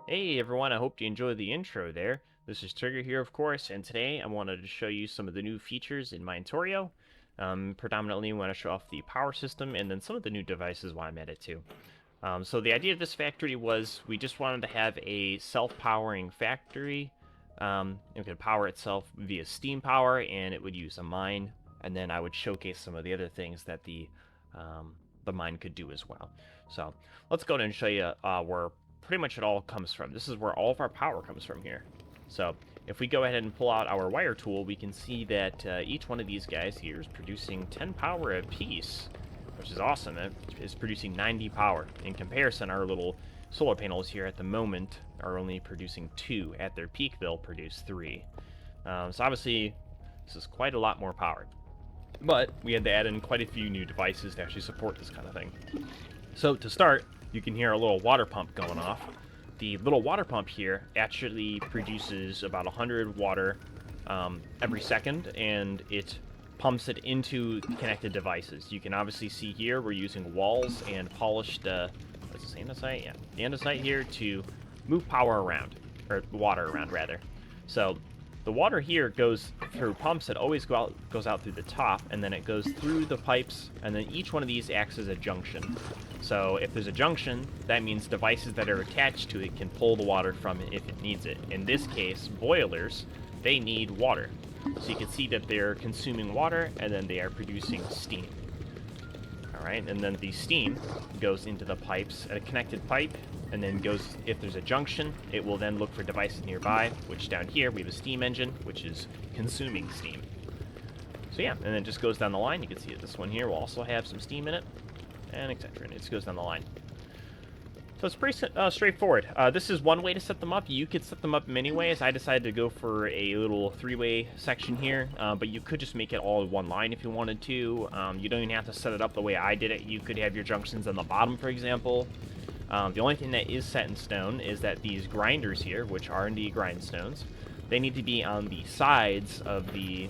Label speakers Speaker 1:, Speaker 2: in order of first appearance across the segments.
Speaker 1: Hey everyone, I hope you enjoyed the intro there. This is Trigger here, of course, and today I wanted to show you some of the new features in Minetorio. Predominantly, I want to show off the power system and then some of the new devices while I'm at it too. So the idea of this factory was we just wanted to have a self-powering factory. It could power itself via steam power, and it would use a mine. And then I would showcase some of the other things that the mine could do as well. So let's go ahead and show you where pretty much it all comes from. This is where all of our power comes from here. So if we go ahead and pull out our wire tool, we can see that each one of these guys here is producing 10 power apiece, which is awesome. It is producing 90 power. In comparison, our little solar panels here at the moment are only producing 2. At their peak, they'll produce 3. So obviously, this is quite a lot more power. But we had to add in quite a few new devices to actually support this kind of thing. So to start, you can hear a little water pump going off. The little water pump here actually produces about 100 water every second, and it pumps it into connected devices. You can obviously see here we're using walls and polished, what's this, andesite? Yeah, the andesite here to move power around, or water around rather. So the water here goes through pumps that always goes out through the top, and then it goes through the pipes, and then each one of these acts as a junction. So if there's a junction, that means devices that are attached to it can pull the water from it if it needs it. In this case, boilers, they need water. So you can see that they're consuming water, and then they are producing steam. Alright, and then the steam goes into the pipes at a connected pipe, and then goes, if there's a junction, it will then look for devices nearby, which down here we have a steam engine, which is consuming steam. So yeah, and then it just goes down the line. You can see that this one here will also have some steam in it, and etc. And it just goes down the line. So it's pretty straightforward. This is one way to set them up. You could set them up many ways. I decided to go for a little three-way section here, but you could just make it all one line if you wanted to. You don't even have to set it up the way I did it. You could have your junctions on the bottom, for example. The only thing that is set in stone is that these grinders here, which are indeed grindstones, they need to be on the sides of the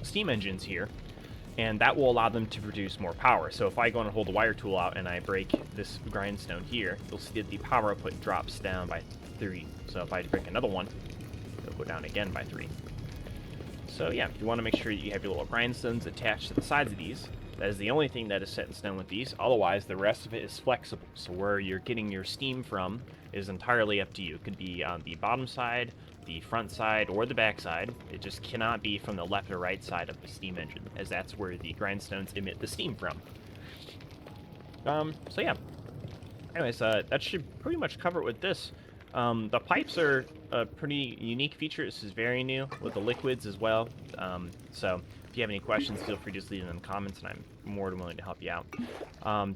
Speaker 1: steam engines here, and that will allow them to produce more power. So if I go and hold the wire tool out and I break this grindstone here, you'll see that the power output drops down by 3. So if I break another one, it'll go down again by 3. So yeah, you want to make sure you have your little grindstones attached to the sides of these. That is the only thing that is set in stone with these. Otherwise, the rest of it is flexible. So where you're getting your steam from is entirely up to you. It could be on the bottom side, the front side, or the back side. It just cannot be from the left or right side of the steam engine, as that's where the grindstones emit the steam from. So yeah. Anyways, that should pretty much cover it with this. The pipes are a pretty unique feature. This is very new with the liquids as well. So if you have any questions, feel free to just leave them in the comments, and I'm more than willing to help you out.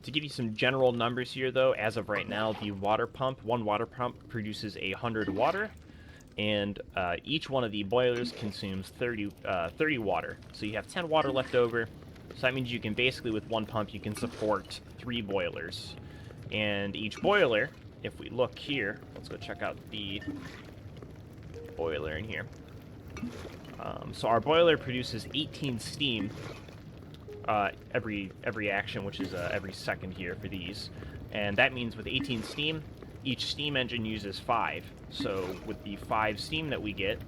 Speaker 1: To give you some general numbers here, though, as of right now, the water pump, one water pump produces 100 water, and each one of the boilers consumes 30 water. So you have 10 water left over. So that means you can basically, with one pump, you can support 3 boilers. And each boiler, if we look here, let's go check out the boiler in here. So our boiler produces 18 steam every action, which is every second here for these. And that means with 18 steam, each steam engine uses 5. So with the 5 steam that we get,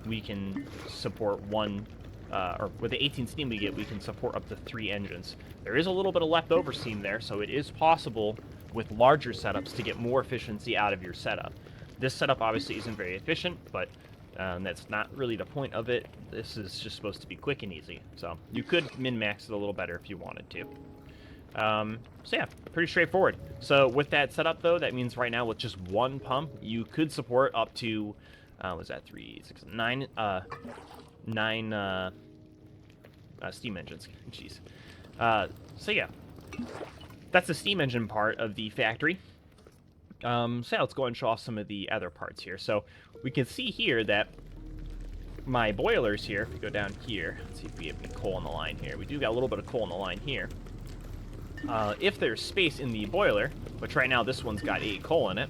Speaker 1: we can support or with the 18 steam we get, we can support up to 3 engines. There is a little bit of leftover steam there, so it is possible with larger setups to get more efficiency out of your setup. This setup obviously isn't very efficient, but that's not really the point of it. This is just supposed to be quick and easy. So you could min-max it a little better if you wanted to. So yeah, pretty straightforward. So with that setup though, that means right now with just one pump, you could support up to, was that 3, 6, 9, 9 steam engines. Jeez. So yeah, that's the steam engine part of the factory. So yeah, let's go and show off some of the other parts here. So we can see here that my boilers here, if we go down here, let's see if we have any coal on the line here. We do got a little bit of coal on the line here. If there's space in the boiler, which right now this one's got 8 coal in it,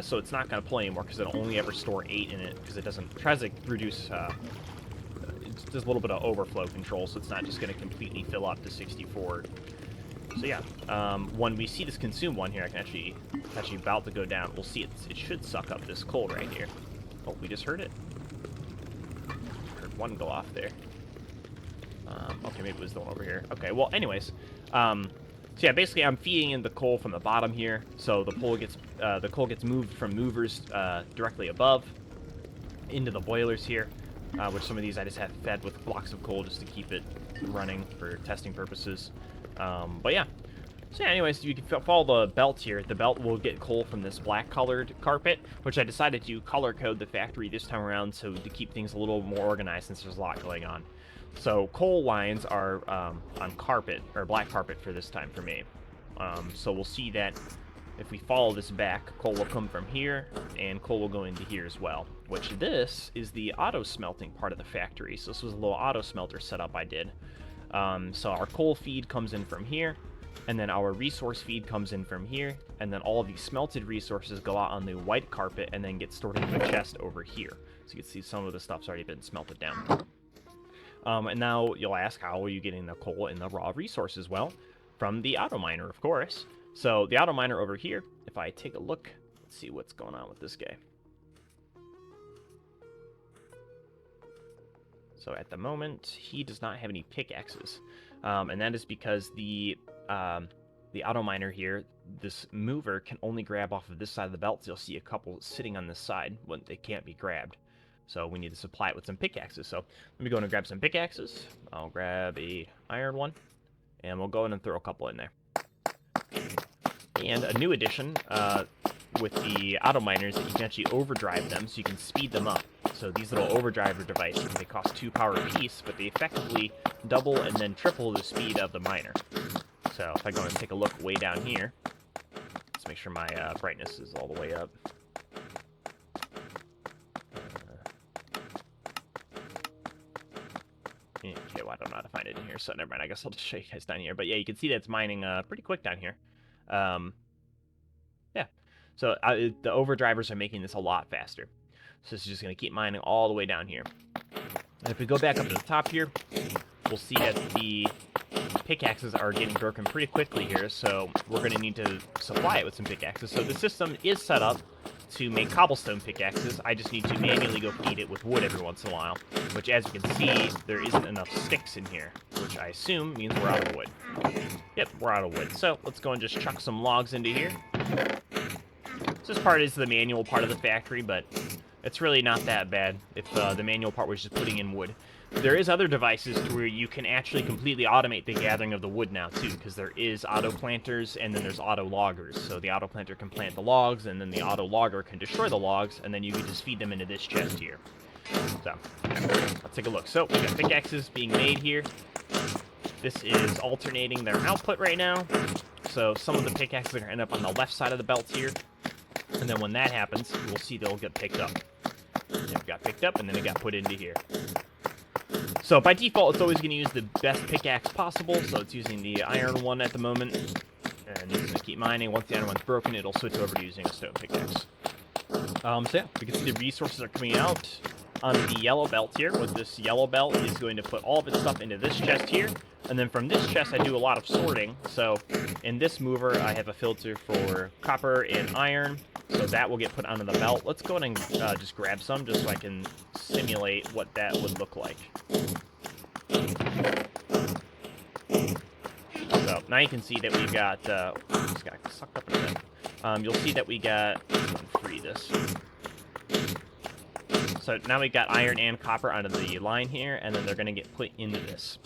Speaker 1: so it's not going to play anymore because it'll only ever store 8 in it because it tries to reduce, it does a little bit of overflow control, so it's not just going to completely fill up to 64 So yeah, when we see this consume one here, I can actually, it's actually about to go down. We'll see it should suck up this coal right here. Oh, we just heard it. Heard one go off there. Okay, maybe it was the one over here. Okay, well, anyways, so yeah, basically I'm feeding in the coal from the bottom here, so the coal gets moved from movers directly above into the boilers here, which some of these I just have fed with blocks of coal just to keep it running for testing purposes. But yeah. So yeah, anyways, you can follow the belt here. The belt will get coal from this black-colored carpet, which I decided to color code the factory this time around so to keep things a little more organized since there's a lot going on. So coal lines are on carpet, or black carpet for this time for me. So we'll see that if we follow this back, coal will come from here, and coal will go into here as well. Which this is the auto-smelting part of the factory. So this was a little auto-smelter setup I did. So our coal feed comes in from here, and then our resource feed comes in from here, and then all of the smelted resources go out on the white carpet and then get stored in the chest over here. So you can see some of the stuff's already been smelted down. And now you'll ask, how are you getting the coal and the raw resources? Well, from the auto miner, of course. So the auto miner over here, if I take a look, let's see what's going on with this guy. So at the moment, he does not have any pickaxes. And that is because the auto miner here, this mover, can only grab off of this side of the belt. So you'll see a couple sitting on this side when they can't be grabbed. So we need to supply it with some pickaxes. So let me go in and grab some pickaxes. I'll grab a iron one, and we'll go in and throw a couple in there. And a new addition with the auto miners that you can actually overdrive them so you can speed them up. So these little overdriver devices, they cost 2 power apiece, but they effectively double and then triple the speed of the miner. So if I go and take a look way down here, let's make sure my brightness is all the way up. Okay, well, I don't know how to find it in here, so never mind. I guess I'll just show you guys down here. But yeah, you can see that it's mining pretty quick down here. Yeah, so the overdrivers are making this a lot faster. So this is just going to keep mining all the way down here. And if we go back up to the top here, we'll see that the pickaxes are getting broken pretty quickly here, so we're going to need to supply it with some pickaxes. So the system is set up to make cobblestone pickaxes. I just need to manually go feed it with wood every once in a while, which, as you can see, there isn't enough sticks in here, which I assume means we're out of wood. Yep, we're out of wood. So let's go and just chuck some logs into here. So this part is the manual part of the factory, but it's really not that bad if the manual part was just putting in wood. There is other devices to where you can actually completely automate the gathering of the wood now, too, because there is auto planters and then there's auto loggers. So the auto planter can plant the logs, and then the auto logger can destroy the logs, and then you can just feed them into this chest here. So, let's take a look. So, we got pickaxes being made here. This is alternating their output right now. So, some of the pickaxes are going to end up on the left side of the belt here. And then when that happens, we'll see they'll get picked up. It got picked up, and then it got put into here. So by default, it's always going to use the best pickaxe possible, so it's using the iron one at the moment. And it's going to keep mining. Once the iron one's broken, it'll switch over to using a stone pickaxe. So yeah, we can see the resources are coming out on the yellow belt here. With this yellow belt is going to put all of its stuff into this chest here. And then from this chest, I do a lot of sorting. So in this mover, I have a filter for copper and iron. So that will get put onto the belt. Let's go ahead and just grab some just so I can simulate what that would look like. So now you can see that we got, just got sucked up in a bit. You'll see that we got, free this. So now we've got iron and copper onto the line here, and then they're going to get put into this.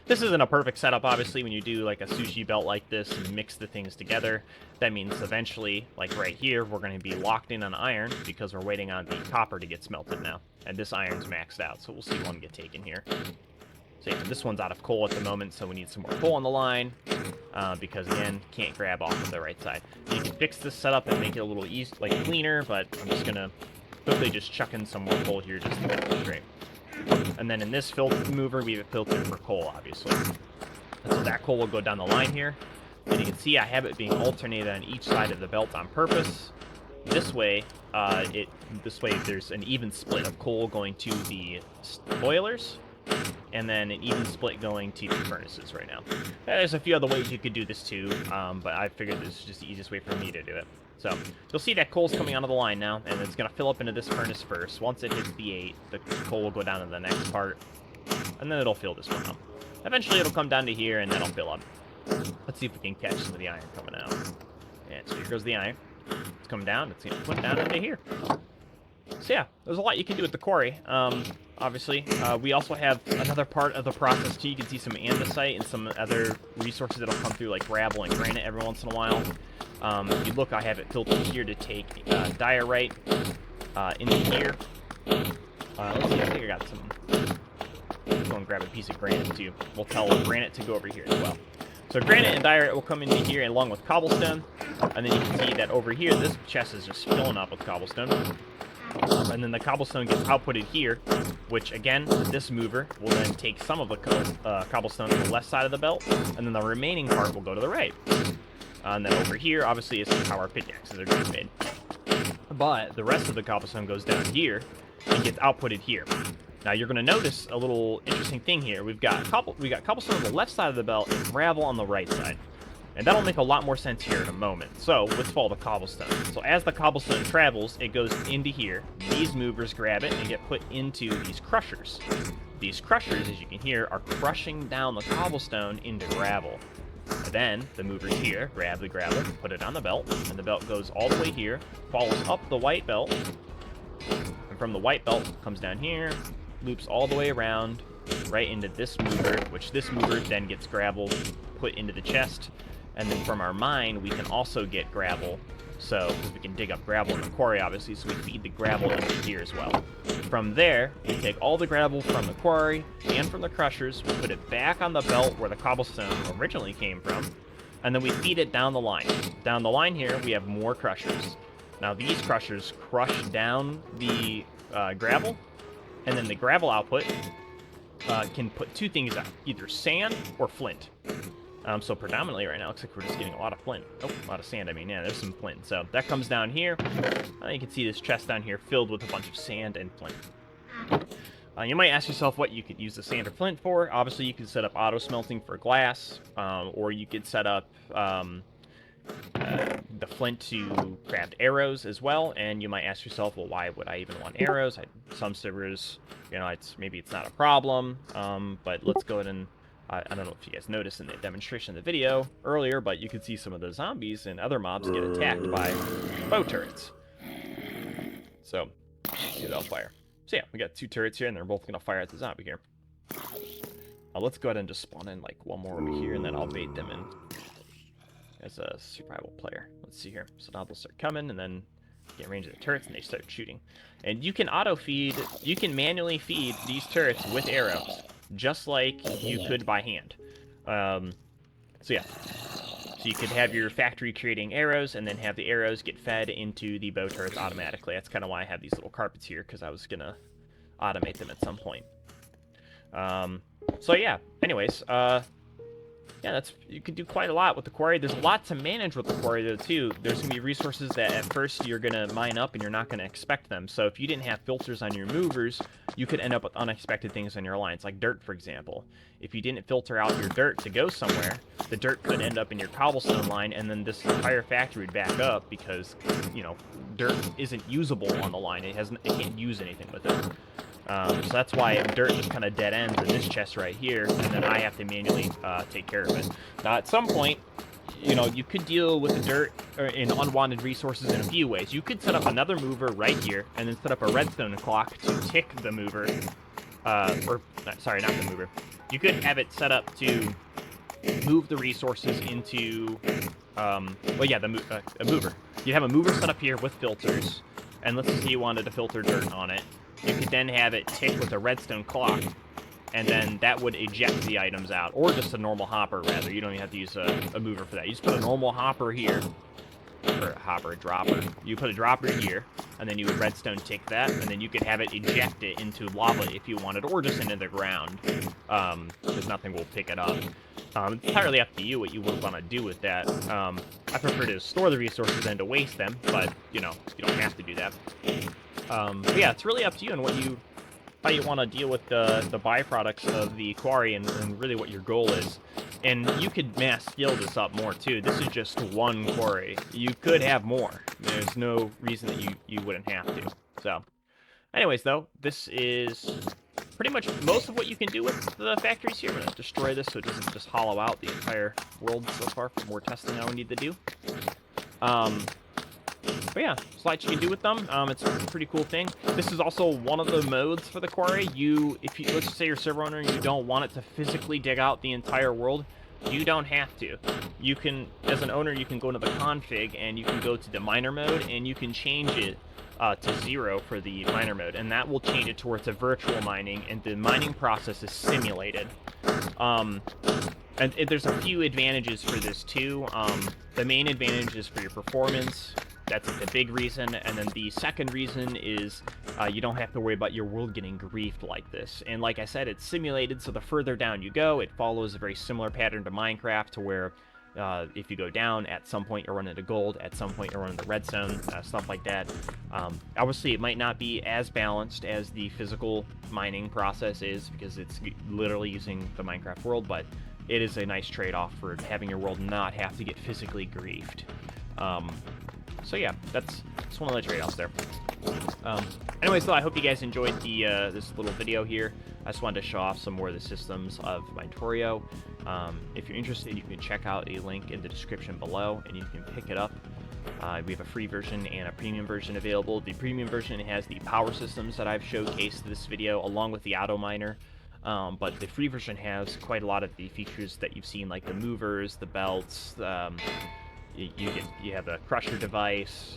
Speaker 1: This isn't a perfect setup, obviously, when you do like a sushi belt like this and mix the things together. That means eventually, like right here, we're going to be locked in on iron because we're waiting on the copper to get smelted now. And this iron's maxed out, so we'll see one get taken here. So yeah, this one's out of coal at the moment, so we need some more coal on the line. Because again, can't grab off of the right side. You can fix this setup and make it a little cleaner, but I'm just going to quickly just chuck in some more coal here just to get it straight. And then in this filter mover, we have a filter for coal, obviously. And so that coal will go down the line here. And you can see I have it being alternated on each side of the belt on purpose. This way, there's an even split of coal going to the boilers, and then an even split going to 2 furnaces right now. There's a few other ways you could do this too, but I figured this is just the easiest way for me to do it. So you'll see that coal's coming onto the line now, and it's going to fill up into this furnace first. Once it hits the 8, the coal will go down to the next part, and then it'll fill this one up. Eventually it'll come down to here, and then it'll fill up. Let's see if we can catch some of the iron coming out. And so here goes the iron. It's coming down. It's going to put down into here. So yeah, there's a lot you can do with the quarry. Obviously, we also have another part of the process too. You can see some andesite and some other resources that'll come through, like gravel and granite every once in a while. If you look, I have it filtered here to take diorite into here. Let's see, I think I got some. Let's go and grab a piece of granite too. We'll tell granite to go over here as well. So granite and diorite will come into here along with cobblestone. And then you can see that over here, this chest is just filling up with cobblestone. And then the cobblestone gets outputted here, which again, this mover will then take some of the cobblestone to the left side of the belt, and then the remaining part will go to the right. And then over here, obviously, is how our pickaxes are being made. But the rest of the cobblestone goes down here and gets outputted here. Now you're going to notice a little interesting thing here. We've got cobblestone on the left side of the belt and gravel on the right side. And that'll make a lot more sense here in a moment. So, let's follow the cobblestone. So, as the cobblestone travels, it goes into here. These movers grab it and get put into these crushers. These crushers, as you can hear, are crushing down the cobblestone into gravel. And then, the movers here grab the gravel, put it on the belt, and the belt goes all the way here, follows up the white belt, and from the white belt, comes down here, loops all the way around, right into this mover, which this mover then gets gravel put into the chest. And then from our mine, we can also get gravel. So, because we can dig up gravel in the quarry, obviously, so we feed the gravel into here as well. From there, we take all the gravel from the quarry and from the crushers, we put it back on the belt where the cobblestone originally came from, and then we feed it down the line. Down the line here, we have more crushers. Now, these crushers crush down the gravel, and then the gravel output can put 2 things out, either sand or flint. So predominantly right now, looks like we're just getting a lot of flint. Oh, a lot of sand, I mean, yeah, there's some flint. So that comes down here. You can see this chest down here filled with a bunch of sand and flint. You might ask yourself what you could use the sand or flint for. Obviously, you could set up auto smelting for glass, or you could set up the flint to craft arrows as well. And you might ask yourself, well, why would I even want arrows? Some servers, you know, maybe it's not a problem, but let's go ahead and I don't know if you guys noticed in the demonstration of the video earlier, but you could see some of the zombies and other mobs get attacked by bow turrets. So, see, they'll fire. So yeah, we got 2 turrets here, and they're both going to fire at the zombie here. Let's go ahead and just spawn in like one more over here, and then I'll bait them in as a survival player. Let's see here. So now they'll start coming, and then get in range of the turrets, and they start shooting. And you can auto-feed, you can manually feed these turrets with arrows, just like you could by hand. So yeah. So you could have your factory creating arrows, and then have the arrows get fed into the bow turrets automatically. That's kind of why I have these little carpets here, because I was going to automate them at some point. So yeah, anyways, yeah, you can do quite a lot with the quarry. There's a lot to manage with the quarry, though, too. There's going to be resources that at first you're going to mine up and you're not going to expect them. So if you didn't have filters on your movers, you could end up with unexpected things on your lines, like dirt, for example. If you didn't filter out your dirt to go somewhere, the dirt could end up in your cobblestone line, and then this entire factory would back up because, you know, dirt isn't usable on the line. It can't use anything with it. So that's why dirt just kind of dead ends in this chest right here, and then I have to manually take care of it. Now, at some point, you know, you could deal with the dirt in unwanted resources in a few ways. You could set up another mover right here, and then set up a redstone clock to tick the mover. Sorry, not the mover. You could have it set up to move the resources into, a mover. You'd have a mover set up here with filters, and let's say you wanted to filter dirt on it. You could then have it tick with a redstone clock, and then that would eject the items out, or just a normal hopper, rather. You don't even have to use a mover for that. You just put a normal hopper here, or a dropper. You put a dropper here, and then you would redstone tick that, and then you could have it eject it into lava if you wanted, or just into the ground, because nothing will pick it up. It's entirely up to you what you would want to do with that. I prefer to store the resources than to waste them, but, you know, you don't have to do that. But yeah, it's really up to you on what you how you want to deal with the byproducts of the quarry and really what your goal is. And you could mass scale this up more too. This is just one quarry. You could have more. There's no reason that you wouldn't have to. So, anyways, though, this is pretty much most of what you can do with the factories here. I'm going to destroy this so it doesn't just hollow out the entire world so far for more testing I would need to do. But yeah, there's a lot you can do with them. It's a pretty cool thing. This is also one of the modes for the quarry. If you let's say you're a server owner and you don't want it to physically dig out the entire world, you don't have to. You can, as an owner, you can go into the config and you can go to the miner mode and you can change it to 0 for the miner mode, and that will change it towards a virtual mining, and the mining process is simulated. And there's a few advantages for this too. The main advantage is for your performance. That's like the big reason. And then the second reason is you don't have to worry about your world getting griefed like this. And like I said, it's simulated, so the further down you go, it follows a very similar pattern to Minecraft, to where if you go down, at some point you'll run into gold, at some point you'll run into redstone, stuff like that. Obviously, it might not be as balanced as the physical mining process is, because it's literally using the Minecraft world, but it is a nice trade-off for having your world not have to get physically griefed. So yeah, that's one of the trade-offs there. Anyways, though, I hope you guys enjoyed this little video here. I just wanted to show off some more of the systems of Minetorio. If you're interested, you can check out a link in the description below, and you can pick it up. We have a free version and a premium version available. The premium version has the power systems that I've showcased in this video, along with the auto miner. But the free version has quite a lot of the features that you've seen, like the movers, the belts. You have the crusher device.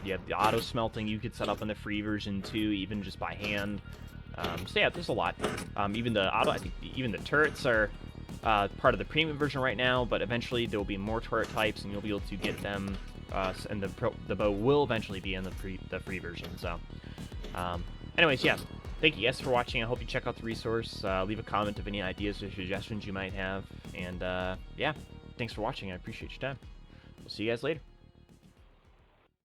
Speaker 1: You have the auto smelting you could set up in the free version too, even just by hand. So yeah, there's a lot. Even the auto, I think even the turrets are part of the premium version right now, but eventually there will be more turret types, and you'll be able to get them. And the bow will eventually be in the free version. So, anyways, yeah. Thank you guys for watching. I hope you check out the resource. Leave a comment of any ideas or suggestions you might have. And yeah, thanks for watching. I appreciate your time. We'll see you guys later.